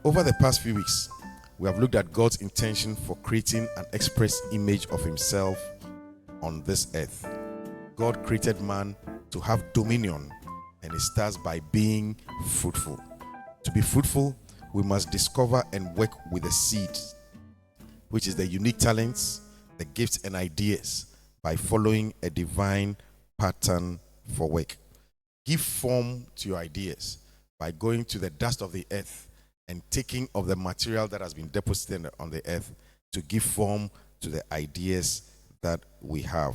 Over the past few weeks, we have looked at God's intention for creating an express image of himself on this earth. God created man to have dominion, and it starts by being fruitful. To be fruitful, we must discover and work with the seed, which is the unique talents, the gifts and ideas, by following a divine pattern for work. Give form to your ideas by going to the dust of the earth and taking of the material that has been deposited on the earth to give form to the ideas that we have.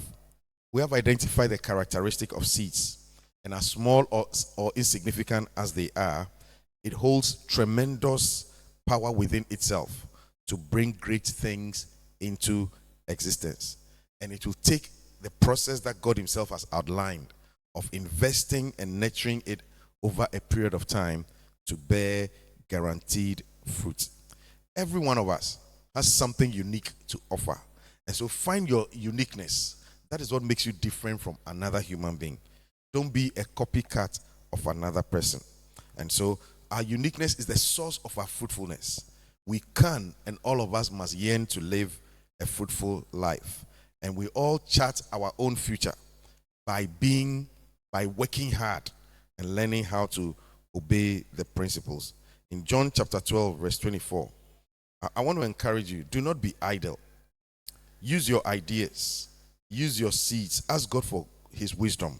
We have identified the characteristic of seeds, and as small or insignificant as they are, it holds tremendous power within itself to bring great things into existence. And it will take the process that God himself has outlined of investing and nurturing it over a period of time to bear guaranteed fruit. Every one of us has something unique to offer. And so find your uniqueness. That is what makes you different from another human being. Don't be a copycat of another person. And so our uniqueness is the source of our fruitfulness. We can, and all of us must yearn to live a fruitful life. And we all chart our own future by working hard and learning how to obey the principles. In John chapter 12, verse 24, I want to encourage you, do not be idle. Use your ideas, use your seeds, ask God for his wisdom.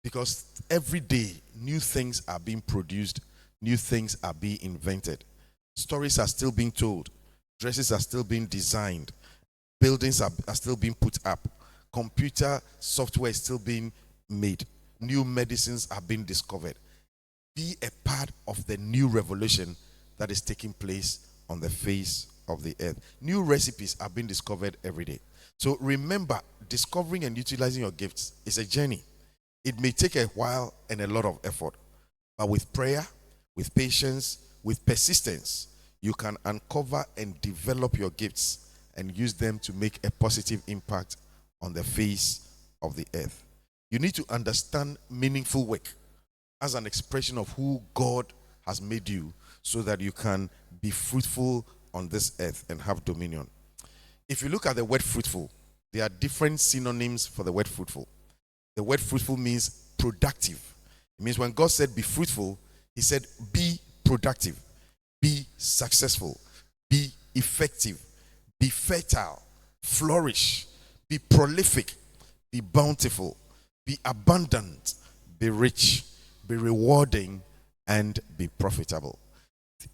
Because every day, new things are being produced, new things are being invented. Stories are still being told, dresses are still being designed, buildings are still being put up, computer software is still being made, new medicines are being discovered. Be a part of the new revolution that is taking place on the face of the earth. New recipes are being discovered every day. So remember, discovering and utilizing your gifts is a journey. It may take a while and a lot of effort, but with prayer, with patience, with persistence, you can uncover and develop your gifts and use them to make a positive impact on the face of the earth. You need to understand meaningful work as an expression of who God has made you, so that you can be fruitful on this earth and have dominion. If you look at the word fruitful, there are different synonyms for the word fruitful. The word fruitful means productive. It means when God said be fruitful, he said be productive, be successful, be effective, be fertile, flourish, be prolific, be bountiful, be abundant, be rich, be rewarding, and be profitable.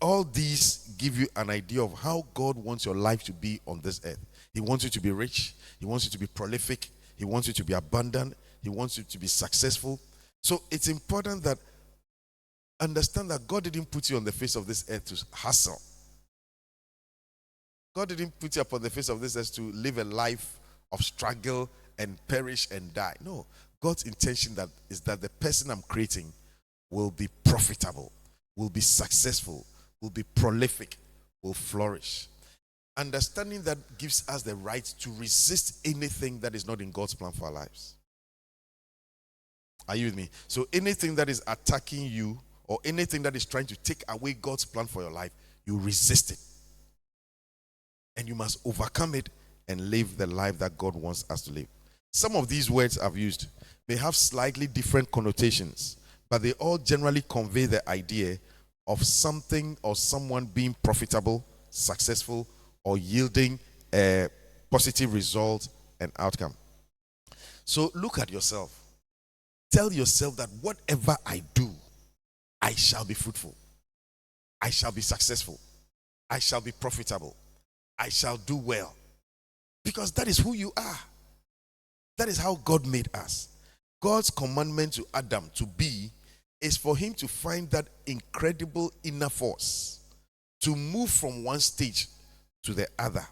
All these give you an idea of how God wants your life to be on this earth. He wants you to be rich. He wants you to be prolific. He wants you to be abundant. He wants you to be successful. So it's important that understand that God didn't put you on the face of this earth to hustle. God didn't put you upon the face of this earth to live a life of struggle and perish and die. No. God's intention is that the person I'm creating will be profitable, will be successful, will be prolific, will flourish. Understanding that gives us the right to resist anything that is not in God's plan for our lives. Are you with me? So anything that is attacking you or anything that is trying to take away God's plan for your life, you resist it. And you must overcome it and live the life that God wants us to live. Some of these words I've used may have slightly different connotations, but they all generally convey the idea of something or someone being profitable, successful, or yielding a positive result and outcome. So look at yourself. Tell yourself that whatever I do, I shall be fruitful. I shall be successful. I shall be profitable. I shall do well. Because that is who you are. That is how God made us. God's commandment to Adam to be is for him to find that incredible inner force to move from one stage to the other.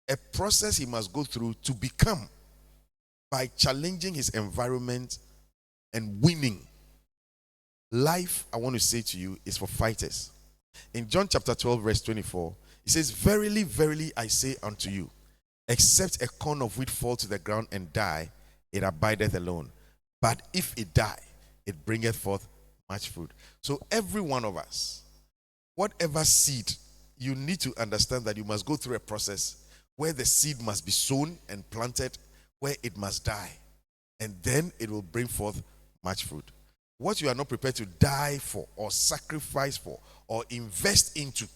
A process he must go through to become by challenging his environment and winning. Life, I want to say to you, is for fighters. In John chapter 12, verse 24, it says, "Verily, verily, I say unto you, except a corn of wheat fall to the ground and die, it abideth alone. But if it die, it bringeth forth much fruit." So every one of us, whatever seed, you need to understand that you must go through a process where the seed must be sown and planted, where it must die, and then it will bring forth much fruit. What you are not prepared to die for or sacrifice for or invest into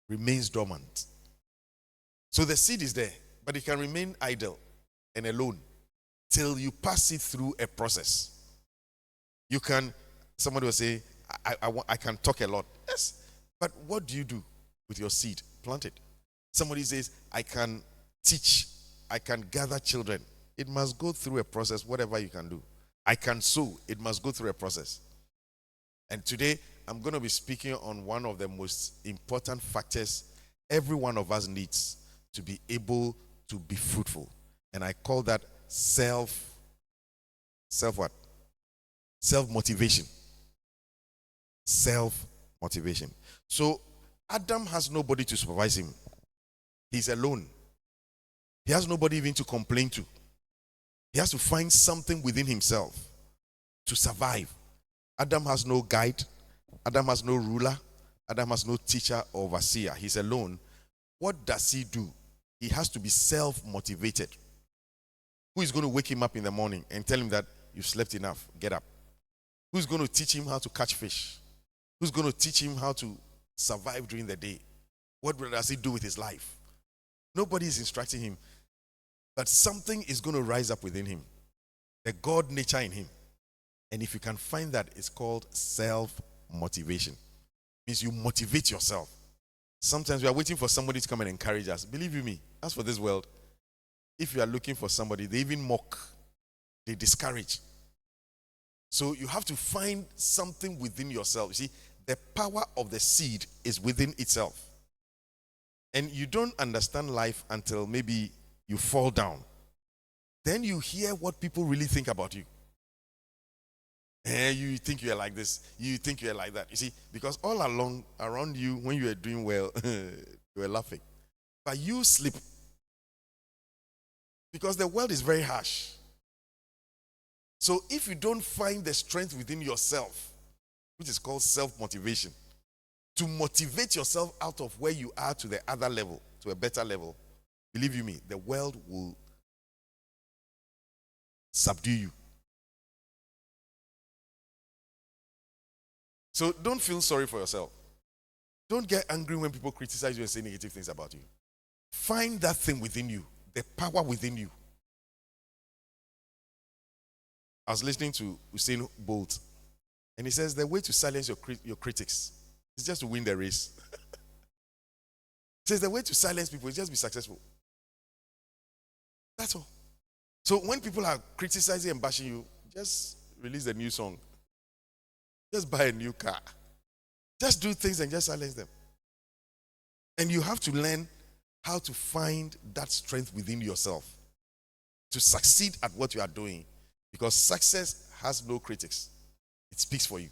remains dormant. So the seed is there, but it can remain idle and alone till you pass it through a process. You can, somebody will say, I can talk a lot. Yes, but what do you do with your seed? Plant it. Somebody says, I can teach, I can gather children. It must go through a process, whatever you can do. I can sow, it must go through a process. And today, I'm going to be speaking on one of the most important factors every one of us needs to be able to be fruitful. And I call that self what? Self-motivation. Self-motivation. So Adam has nobody to supervise him. He's alone. He has nobody even to complain to. He has to find something within himself to survive. Adam has no guide. Adam has no ruler. Adam has no teacher or overseer. He's alone. What does he do? He has to be self-motivated. Who is going to wake him up in the morning and tell him that you've slept enough, get up? Who's going to teach him how to catch fish? Who's going to teach him how to survive during the day? What does he do with his life? Nobody is instructing him. But something is going to rise up within him. The God nature in him. And if you can find that, it's called self-motivation. Means you motivate yourself. Sometimes we are waiting for somebody to come and encourage us. Believe you me, as for this world, if you are looking for somebody, they even mock. They discourage. So you have to find something within yourself. You see, the power of the seed is within itself. And you don't understand life until maybe you fall down. Then you hear what people really think about you. You think you are like this. You think you are like that. You see, because all along around you, when you were doing well, you were laughing. But you sleep. Because the world is very harsh. So if you don't find the strength within yourself, which is called self-motivation, to motivate yourself out of where you are to the other level, to a better level, believe you me, the world will subdue you. So don't feel sorry for yourself. Don't get angry when people criticize you and say negative things about you. Find that thing within you, the power within you. I was listening to Usain Bolt, and he says the way to silence your critics is just to win the race. He says the way to silence people is just be successful. That's all. So when people are criticizing and bashing you, just release a new song. Just buy a new car. Just do things and just silence them. And you have to learn how to find that strength within yourself to succeed at what you are doing. Because success has no critics. It speaks for you.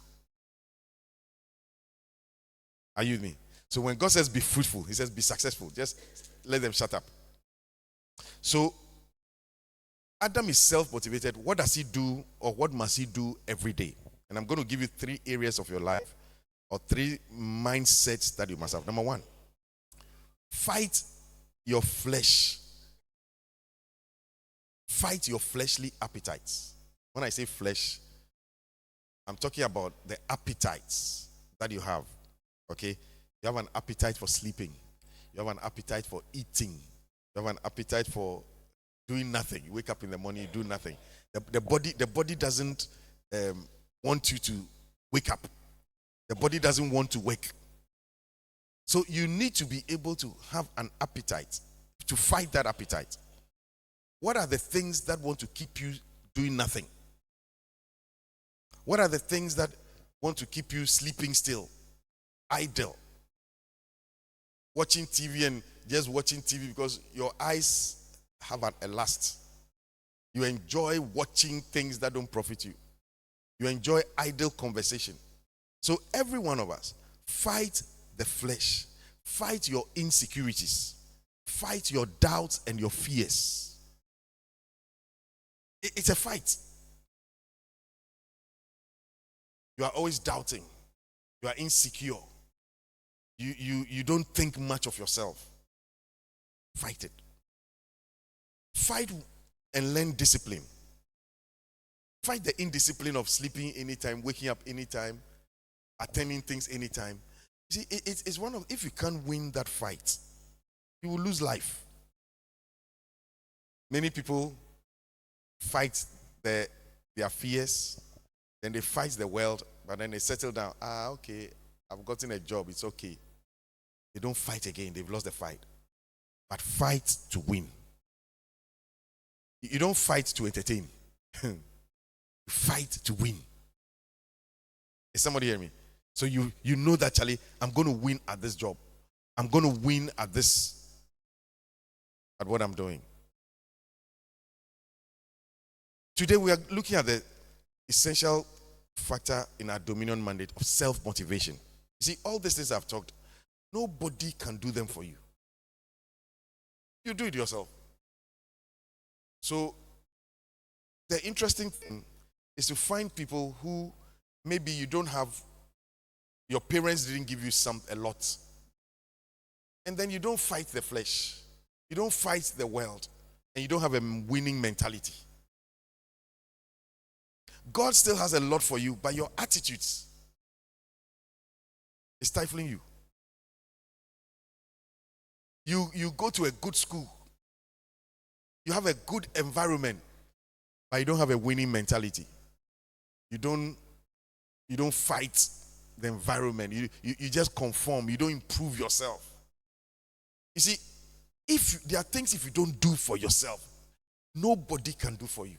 Are you with me? So when God says be fruitful, he says be successful. Just let them shut up. So Adam is self-motivated. What does he do, or what must he do every day? And I'm going to give you 3 areas of your life, or 3 mindsets that you must have. Number 1, fight your flesh. Fight your fleshly appetites. When I say flesh, I'm talking about the appetites that you have. Okay? You have an appetite for sleeping. You have an appetite for eating. You have an appetite for doing nothing. You wake up in the morning, you do nothing. The body doesn't want you to wake up. The body doesn't want to wake. So you need to be able to have an appetite, to fight that appetite. What are the things that want to keep you doing nothing? What are the things that want to keep you sleeping still, idle, watching TV and just watching TV because your eyes have a lust? You enjoy watching things that don't profit you. You enjoy idle conversation. So every one of us, fight the flesh. Fight your insecurities. Fight your doubts and your fears. It's a fight. You are always doubting. You are insecure. You don't think much of yourself. Fight it. Fight and learn discipline. Fight the indiscipline of sleeping anytime, waking up anytime, attending things anytime. See, it's one of, if you can't win that fight, you will lose life. Many people fight their fears, then they fight the world, but then they settle down. Okay, I've gotten a job, it's okay. They don't fight again, they've lost the fight. But fight to win. You don't fight to entertain. You fight to win. Is somebody hear me? So you know that, Charlie, I'm going to win at this job. I'm going to win at what I'm doing. Today we are looking at the essential factor in our dominion mandate of self-motivation. You see, all these things I've talked, nobody can do them for you. You do it yourself. So the interesting thing is to find people who maybe you don't have, your parents didn't give you a lot. And then you don't fight the flesh. You don't fight the world. And you don't have a winning mentality. God still has a lot for you, but your attitudes is stifling you. You go to a good school. You have a good environment, but you don't have a winning mentality. You don't fight the environment. You just conform. You don't improve yourself. You see, if there are things if you don't do for yourself, nobody can do for you.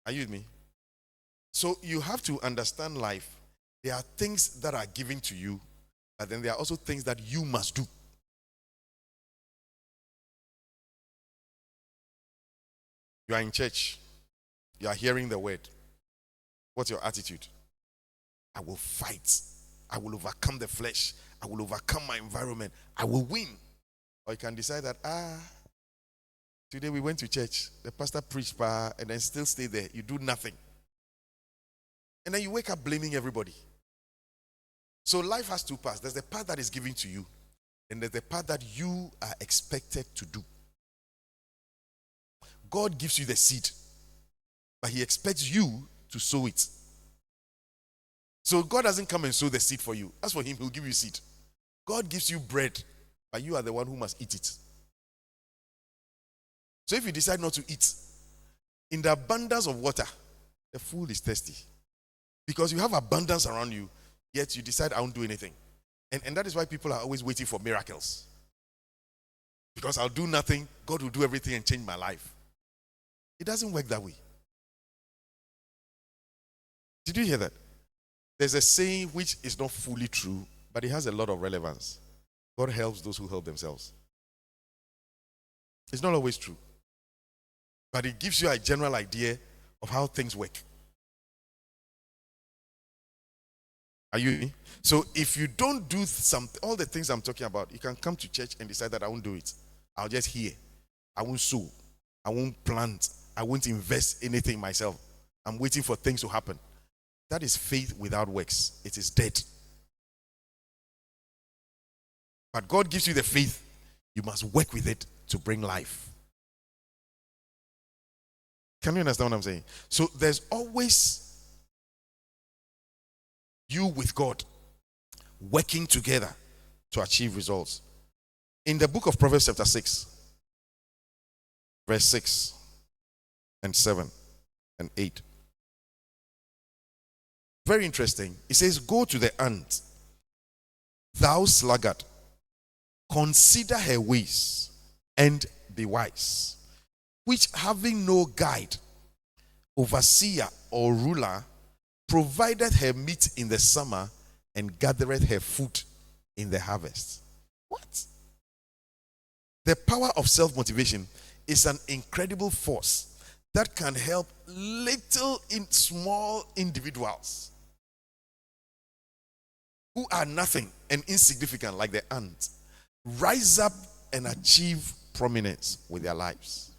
Are you with me? So you have to understand life. There are things that are given to you, but then there are also things that you must do. You are in church. You are hearing the word. What's your attitude? I will fight. I will overcome the flesh. I will overcome my environment. I will win. Or you can decide that, today we went to church. The pastor preached, and then still stay there. You do nothing. And then you wake up blaming everybody. So life has two parts. There's the part that is given to you, and there's the part that you are expected to do. God gives you the seed, but he expects you to sow it. So God doesn't come and sow the seed for you. As for him, he'll give you seed. God gives you bread, but you are the one who must eat it. So if you decide not to eat, in the abundance of water, the fool is thirsty. Because you have abundance around you, yet you decide I won't do anything. And that is why people are always waiting for miracles. Because I'll do nothing, God will do everything and change my life. It doesn't work that way. Did you hear that? There's a saying which is not fully true, but it has a lot of relevance. God helps those who help themselves. It's not always true, but it gives you a general idea of how things work. Are you with me? So if you don't do all the things I'm talking about, you can come to church and decide that I won't do it. I'll just hear. I won't sow. I won't plant. I won't invest anything myself. I'm waiting for things to happen. That is faith without works. It is dead. But God gives you the faith. You must work with it to bring life. Can you understand what I'm saying? So there's always you with God working together to achieve results. In the book of Proverbs chapter 6, verse 6 and 7 and 8. Very interesting. It says, go to the ant, thou sluggard, consider her ways and be wise, which having no guide, overseer or ruler, provideth her meat in the summer and gathereth her food in the harvest. What? The power of self-motivation is an incredible force that can help small individuals who are nothing and insignificant like the ant rise up and achieve prominence with their lives.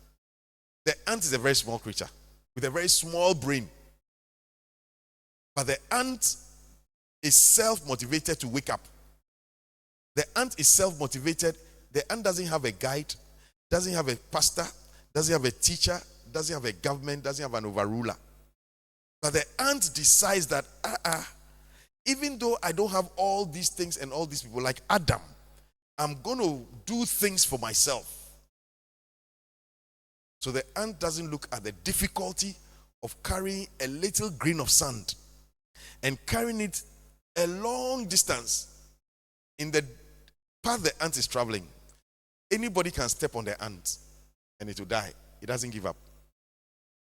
The ant is a very small creature with a very small brain. But the ant is self-motivated to wake up. The ant is self-motivated. The ant doesn't have a guide, doesn't have a pastor, doesn't have a teacher, doesn't have a government, doesn't have an overruler. But the ant decides that, even though I don't have all these things and all these people, like Adam, I'm going to do things for myself. So the ant doesn't look at the difficulty of carrying a little grain of sand and carrying it a long distance. In the path the ant is traveling, anybody can step on the ant and it will die. It doesn't give up.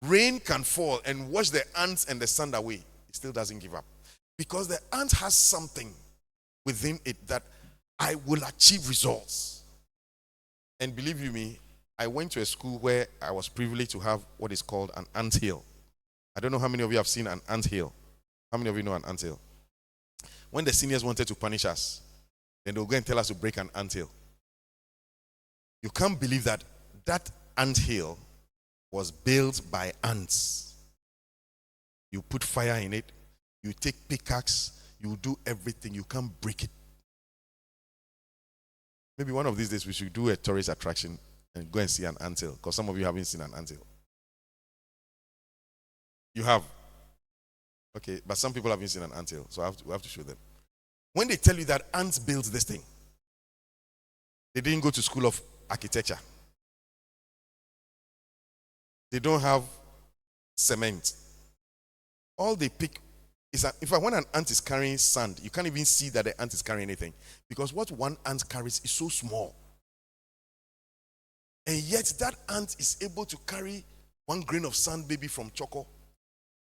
Rain can fall and wash the ants and the sand away. It still doesn't give up. Because the ant has something within it that I will achieve results. And believe you me, I went to a school where I was privileged to have what is called an ant hill. I don't know how many of you have seen an ant hill. How many of you know an ant hill? When the seniors wanted to punish us, then they'll go and tell us to break an ant hill. You can't believe that ant hill was built by ants. You put fire in it, you take pickaxe, you do everything, you can't break it. Maybe one of these days we should do a tourist attraction and go and see an ant hill, because some of you haven't seen an ant hill. You have? Okay, but some people haven't seen an ant hill, so we have to show them. When they tell you that ants built this thing, they didn't go to school of architecture. They don't have cement. All they pick is when an ant is carrying sand, you can't even see that the ant is carrying anything, because what one ant carries is so small. And yet that ant is able to carry 1 grain of sand, maybe from Choco,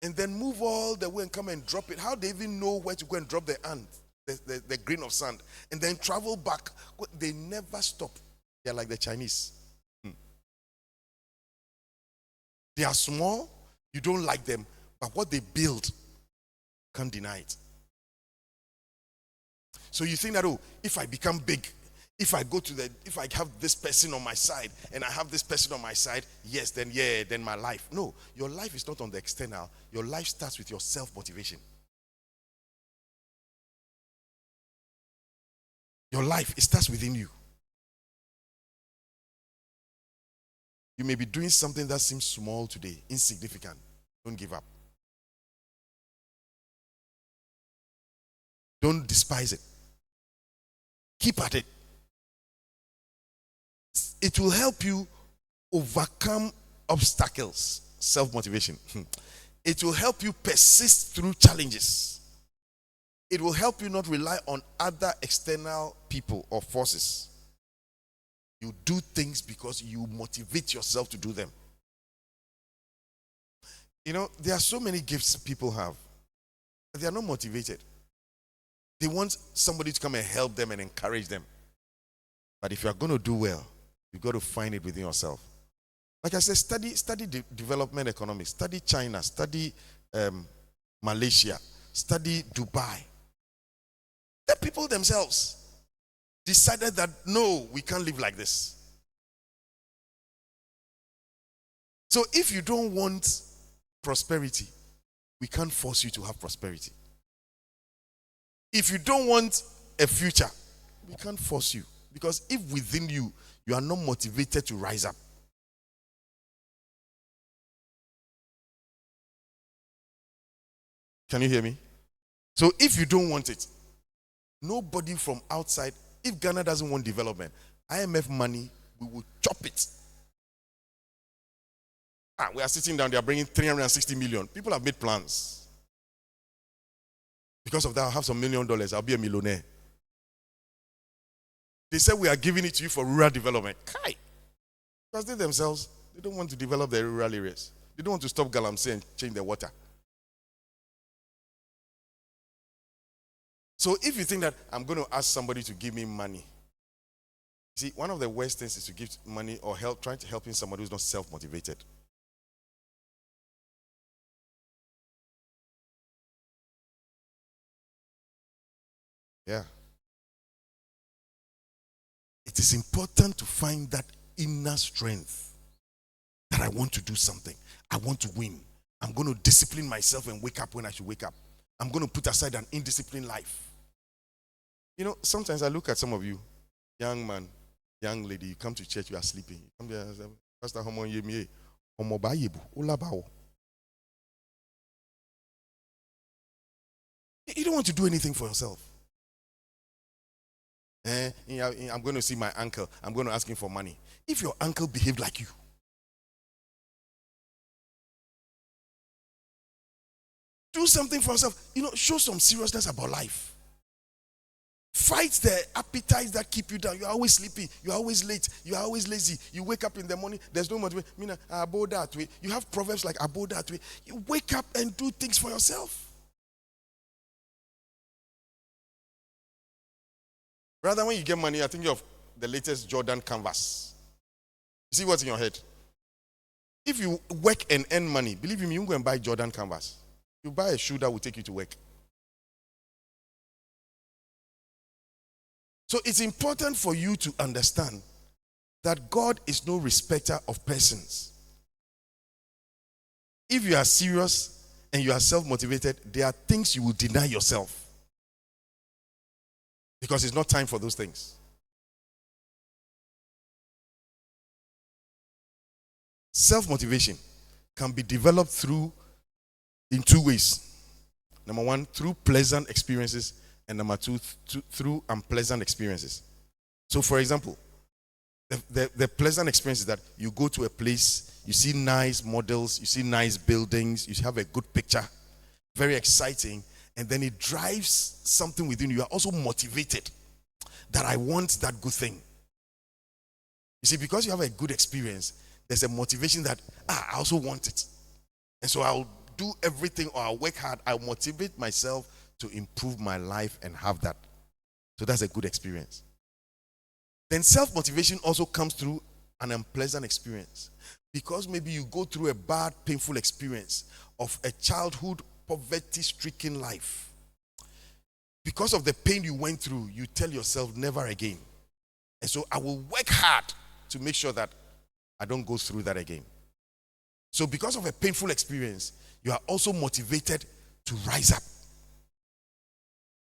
and then move all the way and come and drop it. How do they even know where to go and drop the ant, the grain of sand, and then travel back? They never stop. They're like the Chinese. They are small, you don't like them, but what they build, can't deny it. So you think that, if I become big, if I have this person on my side and I have this person on my side, yes, then my life. No, your life is not on the external. Your life starts with your self-motivation. Your life, it starts within you. You may be doing something that seems small today, insignificant. Don't give up. Don't despise it. Keep at it. It will help you overcome obstacles. Self-motivation. It will help you persist through challenges. It will help you not rely on other external people or forces. You do things because you motivate yourself to do them. You know, there are so many gifts people have, but they are not motivated. They want somebody to come and help them and encourage them. But if you are going to do well, you've got to find it within yourself. Like I said, study development economics, study China, study Malaysia, study Dubai. The people themselves decided that, no, we can't live like this. So if you don't want prosperity, we can't force you to have prosperity. If you don't want a future, we can't force you. Because if within you, you are not motivated to rise up. Can you hear me? So if you don't want it, nobody from outside, if Ghana doesn't want development, IMF money, we will chop it. We are sitting down, they are bringing 360 million. People have made plans. Because of that, I'll have some $1 million, I'll be a millionaire. They said we are giving it to you for rural development. Kai! Because they themselves, they don't want to develop their rural areas. They don't want to stop Galamsey and change the water. So if you think that I'm going to ask somebody to give me money, see, one of the worst things is to give money or trying to help somebody who's not self-motivated. Yeah. It is important to find that inner strength that I want to do something. I want to win. I'm going to discipline myself and wake up when I should wake up. I'm going to put aside an indisciplined life. You know, sometimes I look at some of you, young man, young lady, you come to church, you are sleeping. You come there and say, Pastor, you don't want to do anything for yourself. I'm going to see my uncle. I'm going to ask him for money. If your uncle behaved like you, do something for yourself. You know, show some seriousness about life. Fight the appetites that keep you down. You're always sleepy. You're always late. You're always lazy. You wake up in the morning. There's no motivation. About that way. You have proverbs like about that way. You wake up and do things for yourself. Rather, when you get money, I think of the latest Jordan canvas. You see what's in your head? If you work and earn money, believe me, you won't go and buy Jordan canvas. You buy a shoe that will take you to work. So it's important for you to understand that God is no respecter of persons. If you are serious and you are self-motivated, there are things you will deny yourself. Because it's not time for those things. Self-motivation can be developed in two ways. Number one, through pleasant experiences, and number two, through unpleasant experiences. So, for example, the pleasant experience is that you go to a place, you see nice models, you see nice buildings, you have a good picture, very exciting, and then it drives something within you. You are also motivated that I want that good thing. You see, because you have a good experience, there's a motivation that, I also want it. And so I'll do everything, or I'll work hard. I'll motivate myself to improve my life and have that. So that's a good experience. Then self-motivation also comes through an unpleasant experience. Because maybe you go through a bad, painful experience of a childhood, poverty-stricken life. Because of the pain you went through, you tell yourself, never again. And so I will work hard to make sure that I don't go through that again. So because of a painful experience, you are also motivated to rise up.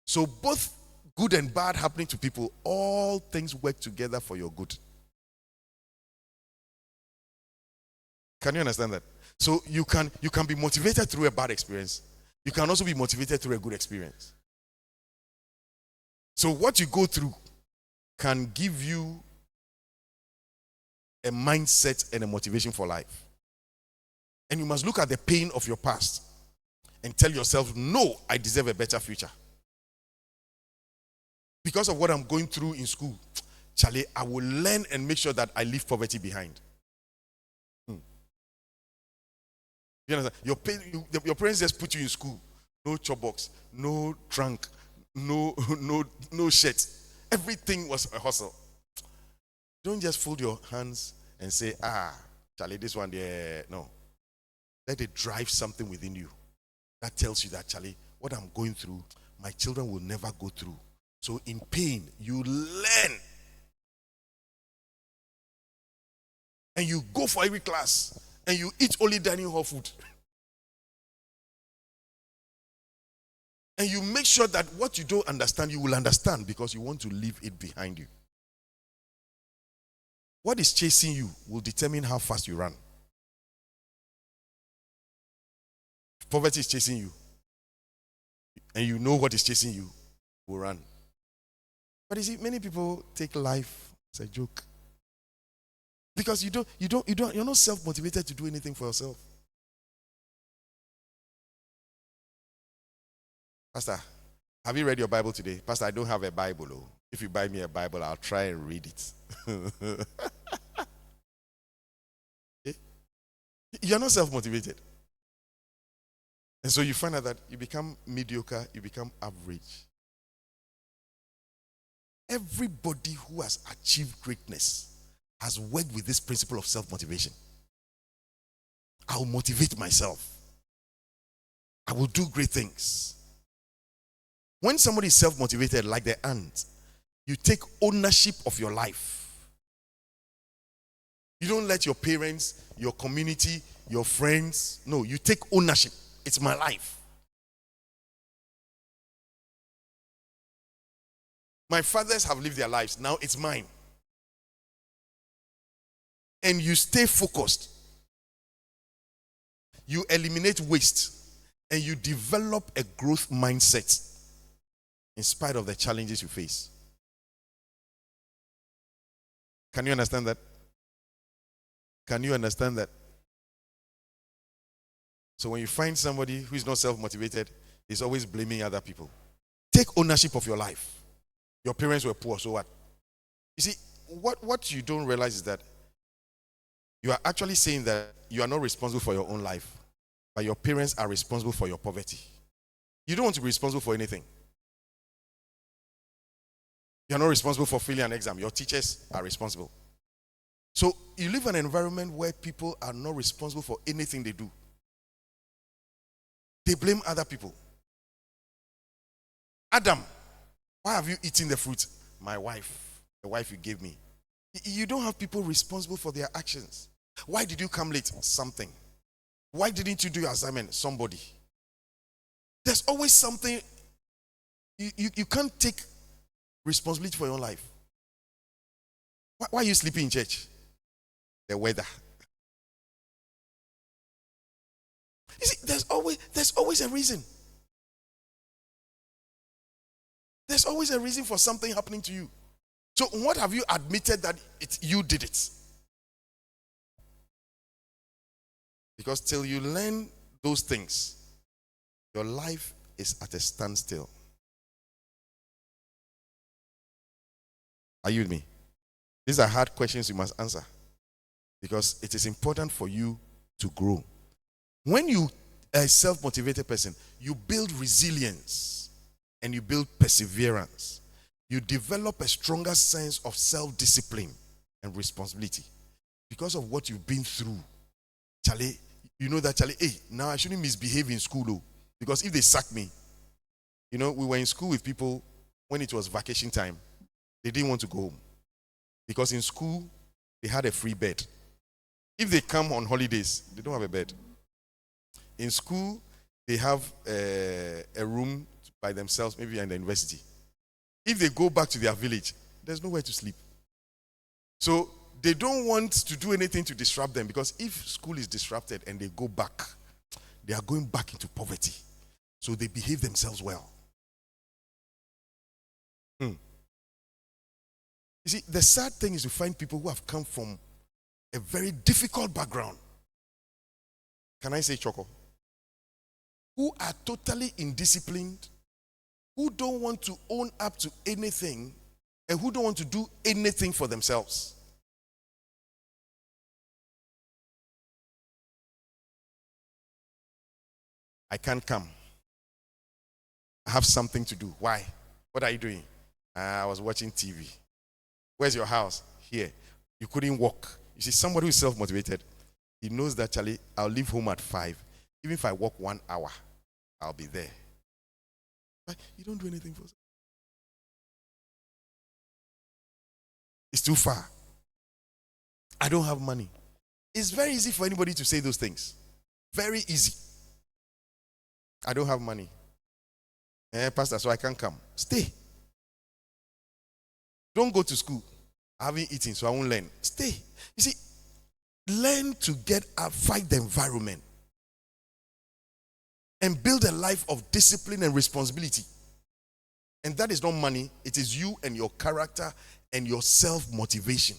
So both good and bad happening to people, all things work together for your good. Can you understand that? So you can be motivated through a bad experience. You can also be motivated through a good experience. So what you go through can give you a mindset and a motivation for life. And you must look at the pain of your past and tell yourself, no, I deserve a better future. Because of what I'm going through in school, Charlie, I will learn and make sure that I leave poverty behind. You understand? Your parents just put you in school. No chop box, no trunk, no shirt. Everything was a hustle. Don't just fold your hands and say, Charlie, this one there. No. Let it drive something within you that tells you that, Charlie, what I'm going through, my children will never go through. So in pain, you learn. And you go for every class. And you eat only dining hall food. And you make sure that what you don't understand, you will understand because you want to leave it behind you. What is chasing you will determine how fast you run. If poverty is chasing you, and you know what is chasing you, will run. But you see, many people take life as a joke. Because you're not self-motivated to do anything for yourself. Pastor, have you read your Bible today? Pastor, I don't have a Bible. Oh. If you buy me a Bible, I'll try and read it. You're not self-motivated. And so you find out that you become mediocre, you become average. Everybody who has achieved greatness has worked with this principle of self-motivation. I will motivate myself. I will do great things. When somebody is self-motivated like the ant, you take ownership of your life. You don't let your parents, your community, your friends, no, you take ownership. It's my life. My fathers have lived their lives. Now it's mine. And you stay focused. You eliminate waste. And you develop a growth mindset in spite of the challenges you face. Can you understand that? Can you understand that? So when you find somebody who is not self-motivated, he's always blaming other people. Take ownership of your life. Your parents were poor, so what? You see, what you don't realize is that you are actually saying that you are not responsible for your own life, but your parents are responsible for your poverty. You don't want to be responsible for anything. You're not responsible for failing an exam. Your teachers are responsible. So you live in an environment where people are not responsible for anything they do. They blame other people. Adam, why have you eaten the fruit? My wife, the wife you gave me. You don't have people responsible for their actions. Why did you come late? Something. Why didn't you do your assignment? Somebody. There's always something. You can't take responsibility for your own life. Why are you sleeping in church? The weather. You see, there's always a reason. There's always a reason for something happening to you. So what have you admitted that you did it? Because till you learn those things, your life is at a standstill. Are you with me? These are hard questions you must answer. Because it is important for you to grow. When you are a self-motivated person, you build resilience and you build perseverance. You develop a stronger sense of self-discipline and responsibility because of what you've been through. Charlie, you know that, Charlie, hey, now I shouldn't misbehave in school, though, because if they sack me, we were in school with people when it was vacation time. They didn't want to go home because in school, they had a free bed. If they come on holidays, they don't have a bed. In school, they have a room by themselves, maybe in the university. If they go back to their village, there's nowhere to sleep. So they don't want to do anything to disrupt them, because if school is disrupted and they go back, they are going back into poverty. So they behave themselves well. You see, the sad thing is to find people who have come from a very difficult background. Can I say choco? Who are totally indisciplined, who don't want to own up to anything, and who don't want to do anything for themselves. I can't come. I have something to do. Why? What are you doing? I was watching TV. Where's your house? Here. You couldn't walk. You see, somebody who's self-motivated, he knows that, Charlie, I'll leave home at 5. Even if I walk 1 hour, I'll be there. But you don't do anything for yourself. It's too far. I don't have money. It's very easy for anybody to say those things. Very easy. I don't have money. Pastor, so I can't come. Stay. Don't go to school. I haven't eaten, so I won't learn. Stay. You see, learn to get out, fight the environment, and build a life of discipline and responsibility. And that is not money. It is you and your character and your self-motivation.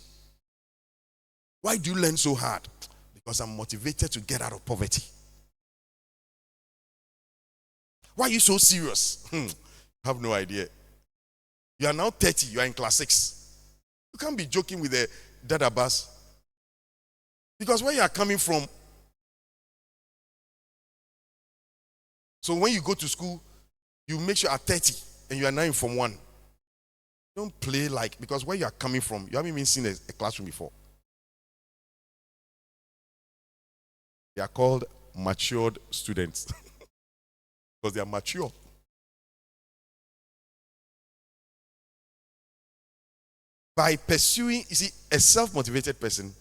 Why do you learn so hard? Because I'm motivated to get out of poverty. Why are you so serious? I have no idea. You are now 30. You are in class 6. You can't be joking with the dada bus. Because where you are coming from. So when you go to school, you make sure at 30 and you are now in Form 1. Don't play like, because where you are coming from, you haven't even seen a classroom before. They are called matured students. Because they are mature. By pursuing, you see, a self-motivated person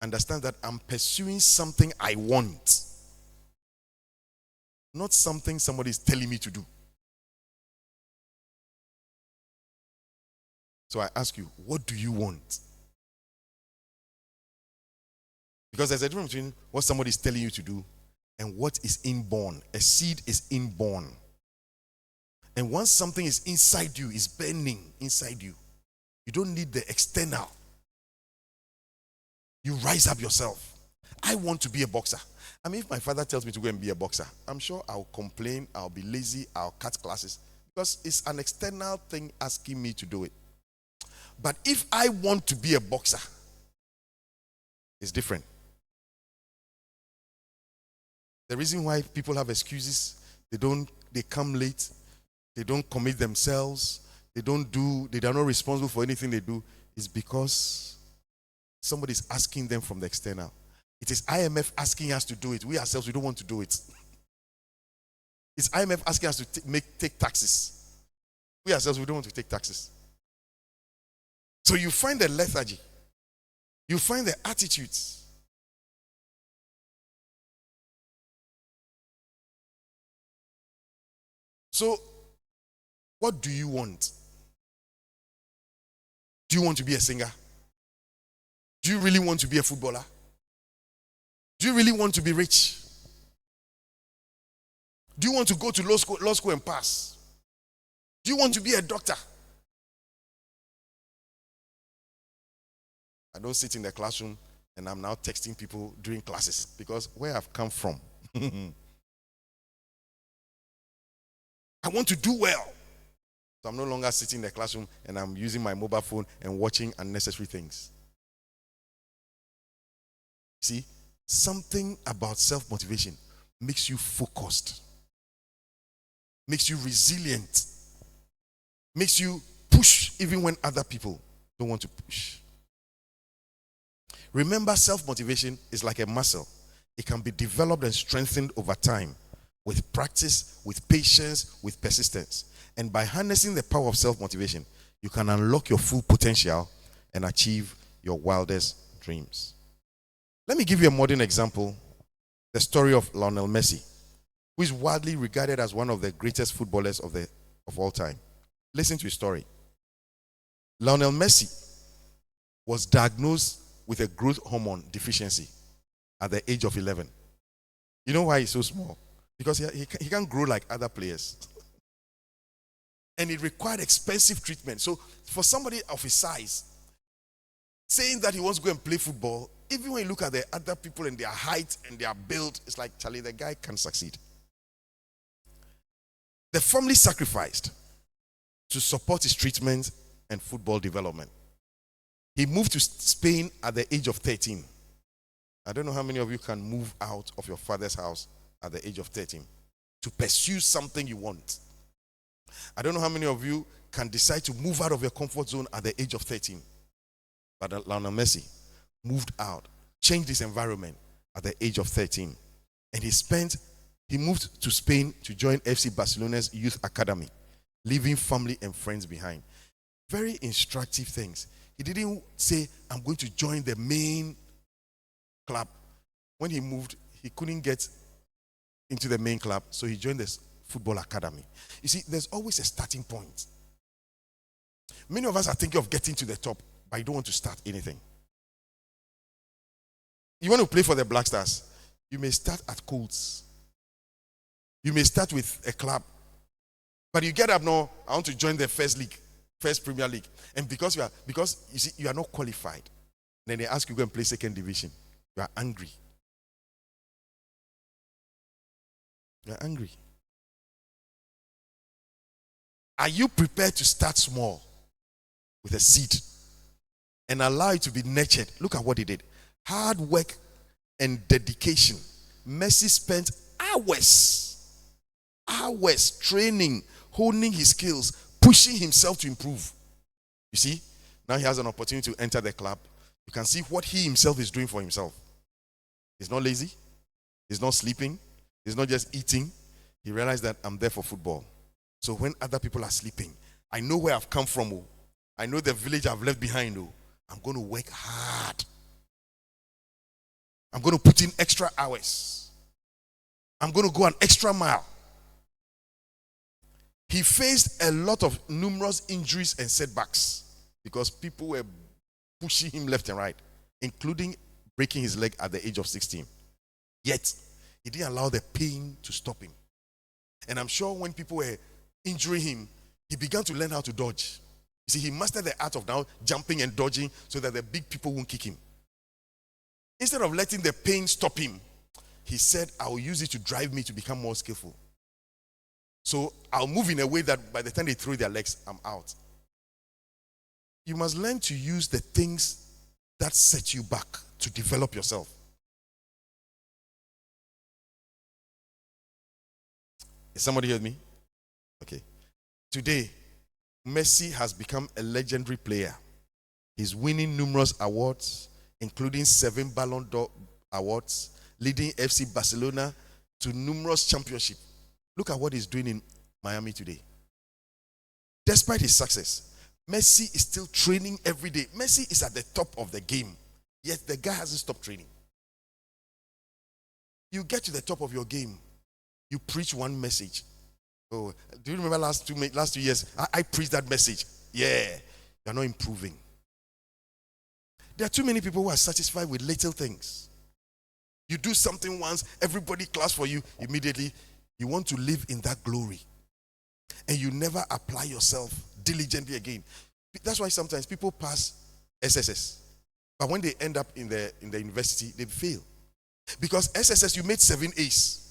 understands that I'm pursuing something I want, not something somebody is telling me to do. So I ask you, what do you want? Because there's a difference between what somebody is telling you to do and what is inborn. A seed is inborn. And once something is inside you, is burning inside you, you don't need the external. You rise up yourself. I want to be a boxer. I mean, if my father tells me to go and be a boxer, I'm sure I'll complain, I'll be lazy, I'll cut classes, because it's an external thing asking me to do it. But if I want to be a boxer, it's different. The reason why people have excuses, they come late, they don't commit themselves, they are not responsible for anything they do, is because somebody is asking them from the external. It is IMF asking us to do it. We ourselves, we don't want to do it. It's IMF asking us to take taxes. We ourselves, we don't want to take taxes. So you find the lethargy. You find the attitudes. So, what do you want? Do you want to be a singer? Do you really want to be a footballer? Do you really want to be rich? Do you want to go to law school and pass? Do you want to be a doctor? I don't sit in the classroom and I'm now texting people during classes, because where I've come from. I want to do well. So I'm no longer sitting in the classroom and I'm using my mobile phone and watching unnecessary things. See, something about self-motivation makes you focused, makes you resilient, makes you push even when other people don't want to push. Remember, self-motivation is like a muscle. It can be developed and strengthened over time with practice, with patience, with persistence. And by harnessing the power of self-motivation, you can unlock your full potential and achieve your wildest dreams. Let me give you a modern example, the story of Lionel Messi, who is widely regarded as one of the greatest footballers of all time. Listen to his story. Lionel Messi was diagnosed with a growth hormone deficiency at the age of 11. You know why he's so small? Because he can't grow like other players. And it required expensive treatment. So for somebody of his size, saying that he wants to go and play football, even when you look at the other people and their height and their build, it's like, Charlie, the guy can't succeed. The family sacrificed to support his treatment and football development. He moved to Spain at the age of 13. I don't know how many of you can move out of your father's house at the age of 13 to pursue something you want. I don't know how many of you can decide to move out of your comfort zone at the age of 13. But Lionel Messi moved out, changed his environment at the age of 13. And he moved to Spain to join FC Barcelona's youth academy, leaving family and friends behind. Very instructive things. He didn't say, I'm going to join the main club. When he moved, he couldn't get into the main club, so he joined the football academy. You see, there's always a starting point. Many of us are thinking of getting to the top, but you don't want to start anything. You want to play for the Black Stars, you may start at Colts. You may start with a club. But you get up now, I want to join the first Premier League. And because you see, you are not qualified. Then they ask you to go and play second division. You are angry. You are angry. Are you prepared to start small with a seed and allow it to be nurtured? Look at what he did. Hard work and dedication. Messi spent hours training, honing his skills, pushing himself to improve. You see, now he has an opportunity to enter the club. You can see what he himself is doing for himself. He's not lazy. He's not sleeping. He's not just eating. He realized that I'm there for football. So when other people are sleeping, I know where I've come from. I know the village I've left behind. I'm going to work hard. I'm going to put in extra hours. I'm going to go an extra mile. He faced a lot of numerous injuries and setbacks. because people were pushing him left and right, including breaking his leg at the age of 16. Yet, he didn't allow the pain to stop him. And I'm sure when people were injuring him, he began to learn how to dodge. You see, he mastered the art of now jumping and dodging so that the big people won't kick him. Instead of letting the pain stop him, he said, I will use it to drive me to become more skillful. So I'll move in a way that by the time they throw their legs, I'm out. You must learn to use the things that set you back to develop yourself. Is somebody heard me? Okay. Today, Messi has become a legendary player. He's winning numerous awards, including 7 Ballon d'Or awards, leading FC Barcelona to numerous championships. Look at what he's doing in Miami today. Despite his success, Messi is still training every day. Messi is at the top of the game, yet the guy hasn't stopped training. You get to the top of your game, you preach one message. Oh, do you remember last 2 years? I preached that message. Yeah, you're not improving. There are too many people who are satisfied with little things. You do something once, everybody claps for you, immediately you want to live in that glory. And you never apply yourself diligently again. That's why sometimes people pass SSS. But when they end up in the university, they fail. Because SSS, you made 7 A's.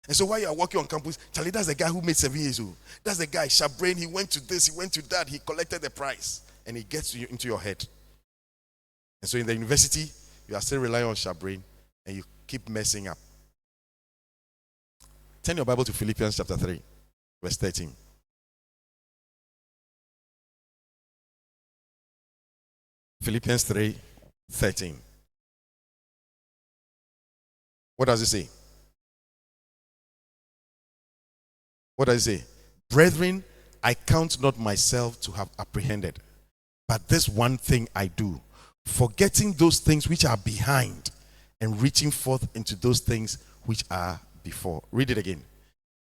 And so while you are working on campus, Charlie, that's the guy who made 7 A's. That's the guy, Shabrain, he went to this, he went to that, he collected the prize. And he gets into your head. And so in the university, you are still relying on Shabrain and you keep messing up. Turn your Bible to Philippians chapter 3, verse 13. Philippians 3, 13. What does it say? What does it say? Brethren, I count not myself to have apprehended, but this one thing I do, forgetting those things which are behind and reaching forth into those things which are before. Read it again.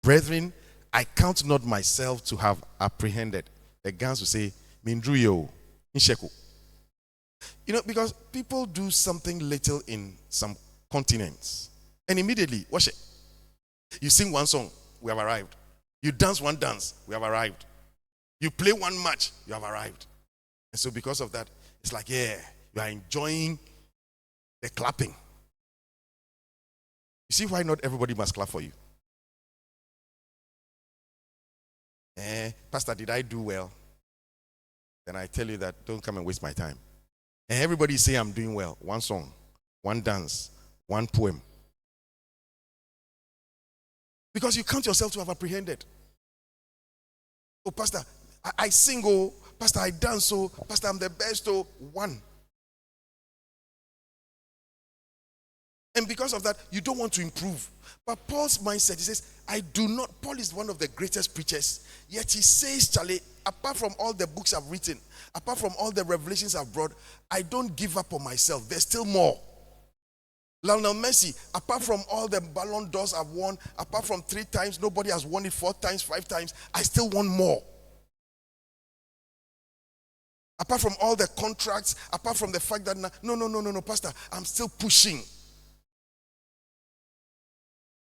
Brethren, I count not myself to have apprehended. The Gans will say, Mindruyo, Insheku. You know, because people do something little in some continents, and immediately, watch it. You sing one song, we have arrived. You dance one dance, we have arrived. You play one match, you have arrived. And so because of that, it's like, yeah, you are enjoying the clapping. You see why not everybody must clap for you? Pastor, did I do well? Then I tell you that don't come and waste my time. And everybody say I'm doing well. One song, one dance, one poem. Because you count yourself to have apprehended. Oh, Pastor, I sing, oh, Pastor, I dance, oh, Pastor, I'm the best, oh, one. And because of that, you don't want to improve. But Paul's mindset, he says, I do not, Paul is one of the greatest preachers, yet he says, Charlie, apart from all the books I've written, apart from all the revelations I've brought, I don't give up on myself. There's still more. Lionel Messi, apart from all the Ballon d'Ors I've won, apart from 3 times, nobody has won it 4 times, 5 times, I still want more. Apart from all the contracts, apart from the fact that, no, Pastor, I'm still pushing.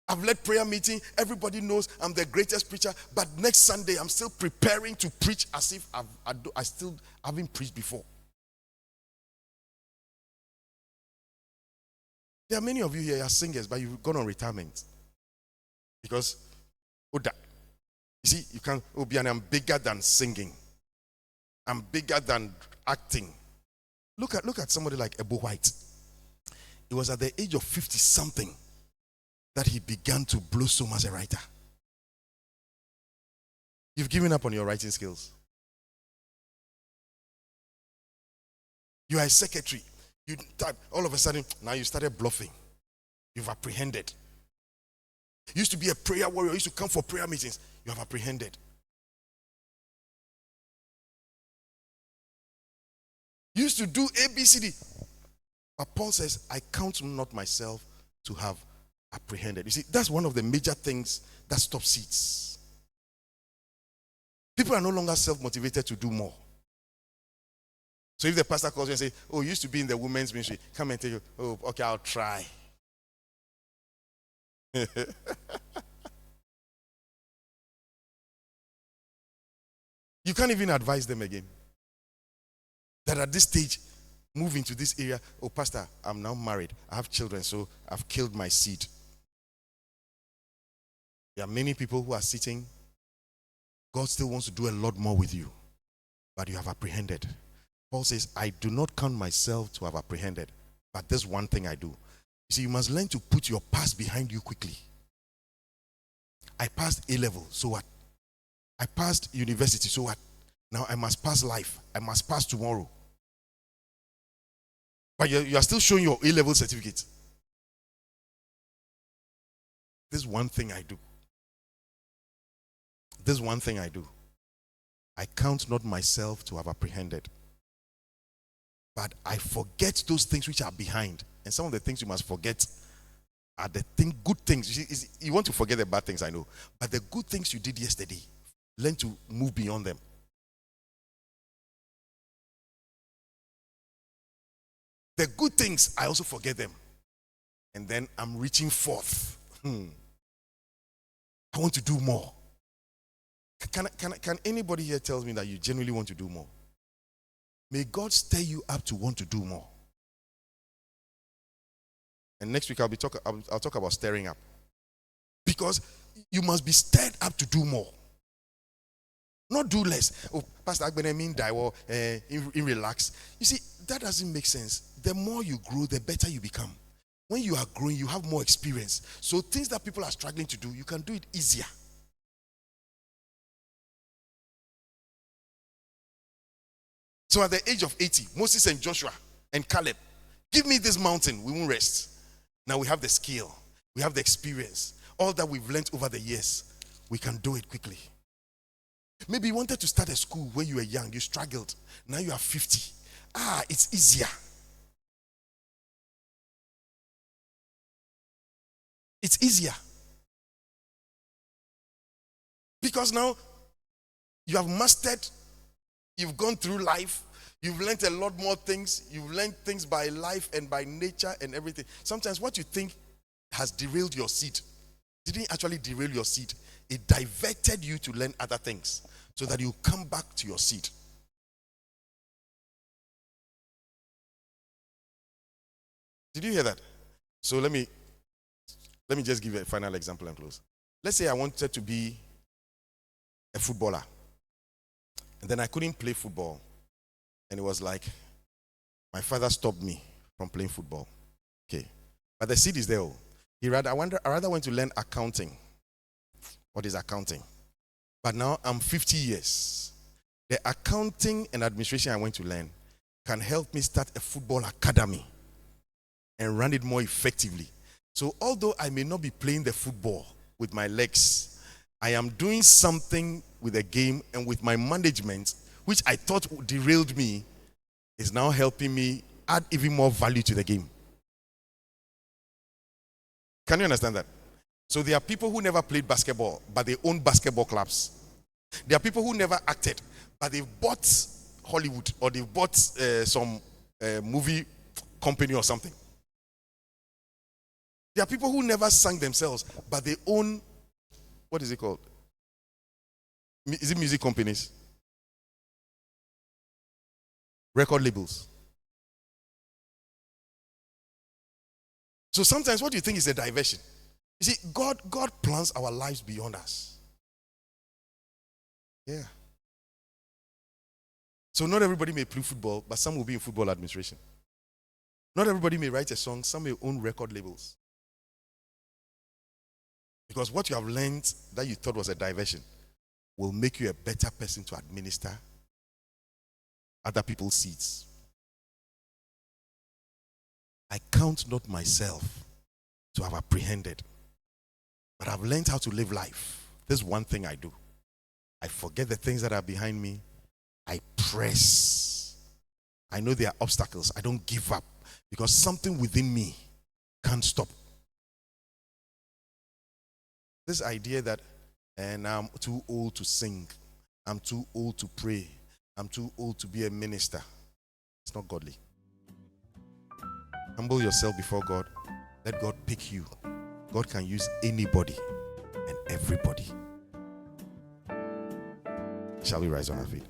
I've led prayer meeting, everybody knows I'm the greatest preacher, but next Sunday I'm still preparing to preach as if I still haven't preached before. There are many of you here who are singers, but you've gone on retirement. Because, you see, you can't, I'm bigger than singing. I'm bigger than acting. Look at somebody like Ebo White. It was at the age of 50-something that he began to blow so much as a writer. You've given up on your writing skills. You are a secretary. You type, all of a sudden, now you started bluffing. You've apprehended. You used to be a prayer warrior. You used to come for prayer meetings. You have apprehended. You used to do ABCD. But Paul says, I count not myself to have apprehended. You see, that's one of the major things that stop seeds. People are no longer self-motivated to do more. So if the pastor calls you and say, oh, you used to be in the women's ministry, come and tell you, oh, okay, I'll try. You can't even advise them again. That at this stage, move into this area. Oh, pastor, I'm now married. I have children, so I've killed my seed. There are many people who are sitting. God still wants to do a lot more with you, but you have apprehended. Paul says, I do not count myself to have apprehended, but this one thing I do. You see, you must learn to put your past behind you quickly. I passed A-level, so what? I passed university, so what? Now I must pass life. I must pass tomorrow. But you are still showing your A-level certificate. This one thing I do. This one thing I do. I count not myself to have apprehended, but I forget those things which are behind. And some of the things you must forget are the good things. You want to forget the bad things, I know. But the good things you did yesterday, learn to move beyond them. The good things, I also forget them. And then I'm reaching forth. I want to do more. Can anybody here tell me that you genuinely want to do more? May God stir you up to want to do more. And next week I'll talk about stirring up. Because you must be stirred up to do more. Not do less. Oh, Pastor Agbene mean die or relax. You see, that doesn't make sense. The more you grow, the better you become. When you are growing, you have more experience. So things that people are struggling to do, you can do it easier. So at the age of 80, Moses and Joshua and Caleb, give me this mountain, we won't rest. Now we have the skill, we have the experience, all that we've learned over the years, we can do it quickly. Maybe you wanted to start a school when you were young, you struggled. Now you are 50. It's easier. It's easier. Because now you have mastered, you've gone through life, you've learned a lot more things, you've learned things by life and by nature and everything. Sometimes what you think has derailed your seed didn't actually derail your seed. It diverted you to learn other things so that you come back to your seed. Did you hear that? So let me just give you a final example and close. Let's say I wanted to be a footballer. And then I couldn't play football. And it was like, my father stopped me from playing football. Okay. But the seed is there. I rather went to learn accounting. What is accounting? But now I'm 50 years. The accounting and administration I went to learn can help me start a football academy and run it more effectively. So although I may not be playing the football with my legs, I am doing something with the game and with my management, which I thought derailed me, is now helping me add even more value to the game. Can you understand that? So there are people who never played basketball, but they own basketball clubs. There are people who never acted, but they've bought Hollywood or they've bought some movie company or something. There are people who never sang themselves, but they own, what is it called? Is it music companies? Record labels. So sometimes what you think is a diversion. You see, God plans our lives beyond us. Yeah. So not everybody may play football, but some will be in football administration. Not everybody may write a song, some may own record labels. Because what you have learned that you thought was a diversion will make you a better person to administer other people's seeds. I count not myself to have apprehended, but I've learned how to live life. There's one thing I do. I forget the things that are behind me. I press. I know there are obstacles. I don't give up because something within me can't stop. This idea that and I'm too old to sing, I'm too old to pray, I'm too old to be a minister. It's not godly. Humble yourself before God. Let God pick you. God can use anybody and everybody. Shall we rise on our feet?